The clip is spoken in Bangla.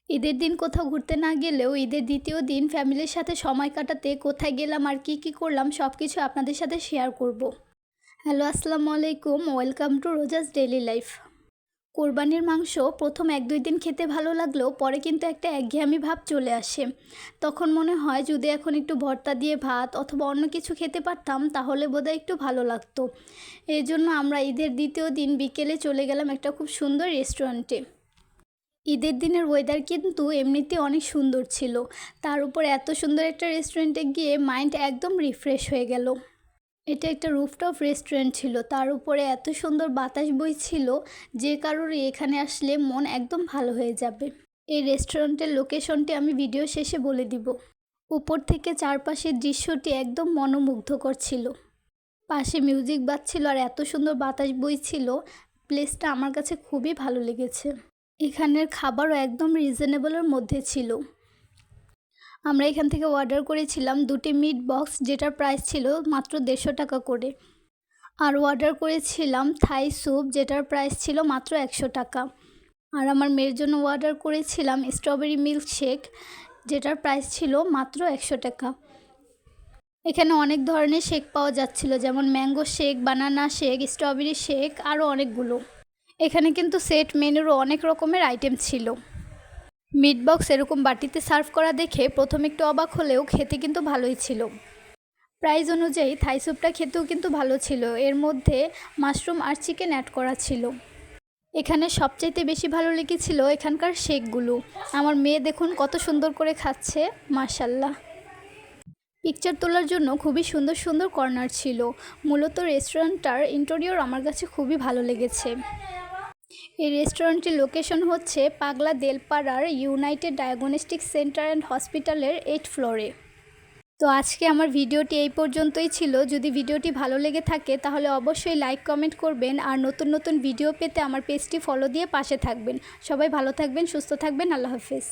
ঈদের দিন কোথাও ঘুরতে না গেলেও ঈদের দ্বিতীয় দিন ফ্যামিলির সাথে সময় কাটাতে কোথায় গেলাম আর কি করলাম সব কিছু আপনাদের সাথে শেয়ার করব। হ্যালো, আসসালামু আলাইকুম, ওয়েলকাম টু রোজাস ডেইলি লাইফ। কোরবানির মাংস প্রথম 1-2 দিন খেতে ভালো লাগলেও পরে কিন্তু একটা একঘেয়েমি ভাব চলে আসে। তখন মনে হয় যদি এখন একটু ভর্তা দিয়ে ভাত অথবা অন্য কিছু খেতে পারতাম তাহলে বোধহয় একটু ভালো লাগতো। এই জন্য আমরা ঈদের দ্বিতীয় দিন বিকেলে চলে গেলাম একটা খুব সুন্দর রেস্টুরেন্টে। ঈদের দিনের ওয়েদার কিন্তু এমনিতে অনেক সুন্দর ছিল, তার উপর এত সুন্দর একটা রেস্টুরেন্টে গিয়ে মাইন্ড একদম রিফ্রেশ হয়ে গেল। এটা একটা রুফটপ রেস্টুরেন্ট ছিল, তার উপরে এত সুন্দর বাতাস বইছিল যে কারোর এখানে আসলে মন একদম ভালো হয়ে যাবে। এই রেস্টুরেন্টের লোকেশনটি আমি ভিডিও শেষে বলে দিব। উপর থেকে চারপাশের দৃশ্যটি একদম মনোমুগ্ধকর ছিল। পাশে মিউজিক বাজছিল আর এত সুন্দর বাতাস বইছিল, প্লেসটা আমার কাছে খুবই ভালো লেগেছে। এখানের খাবারও একদম রিজনেবলের মধ্যে ছিল। আমরা এখান থেকে অর্ডার করেছিলাম 2টি মিট বক্স, যেটার প্রাইস ছিল মাত্র 150 টাকা করে। আর অর্ডার করেছিলাম থাই স্যুপ, যেটার প্রাইস ছিল মাত্র 100 টাকা। আর আমার মেয়ের জন্য অর্ডার করেছিলাম স্ট্রবেরি মিল্ক শেক, যেটার প্রাইস ছিল মাত্র 100 টাকা। এখানে অনেক ধরনের শেক পাওয়া যাচ্ছিল, যেমন ম্যাঙ্গো শেক, বানানা শেক, স্ট্রবেরি শেক, আরও অনেকগুলো। এখানে কিন্তু সেট মেনুরও অনেক রকমের আইটেম ছিল। মিট বক্স এরকম বাটিতে সার্ভ করা দেখে প্রথমে একটু অবাক হলেও খেতে কিন্তু ভালোই ছিল। প্রাইস অনুযায়ী থাই স্যুপটা খেতেও কিন্তু ভালো ছিল, এর মধ্যে মাশরুম আর চিকেন অ্যাড করা ছিল। এখানে সবচাইতে বেশি ভালো লেগেছিল এখানকার শেকগুলো। আমার মেয়ে দেখুন কত সুন্দর করে খাচ্ছে, মাশাল্লাহ। পিকচার তোলার জন্য খুবই সুন্দর সুন্দর কর্নার ছিল। মূলত রেস্টুরেন্টটার ইন্টেরিয়র আমার কাছে খুবই ভালো লেগেছে। এই রেস্টুরেন্টটির লোকেশন হচ্ছে পাগলা দেলপাড়ার ইউনাইটেড ডায়াগনস্টিক সেন্টার অ্যান্ড হসপিটালের 8th ফ্লোরে। তো আজকে আমার ভিডিওটি এই পর্যন্তই ছিল। যদি ভিডিওটি ভালো লেগে থাকে তাহলে অবশ্যই লাইক কমেন্ট করবেন, আর নতুন নতুন ভিডিও পেতে আমার পেজটি ফলো দিয়ে পাশে থাকবেন। সবাই ভালো থাকবেন, সুস্থ থাকবেন, আল্লাহ হাফেজ।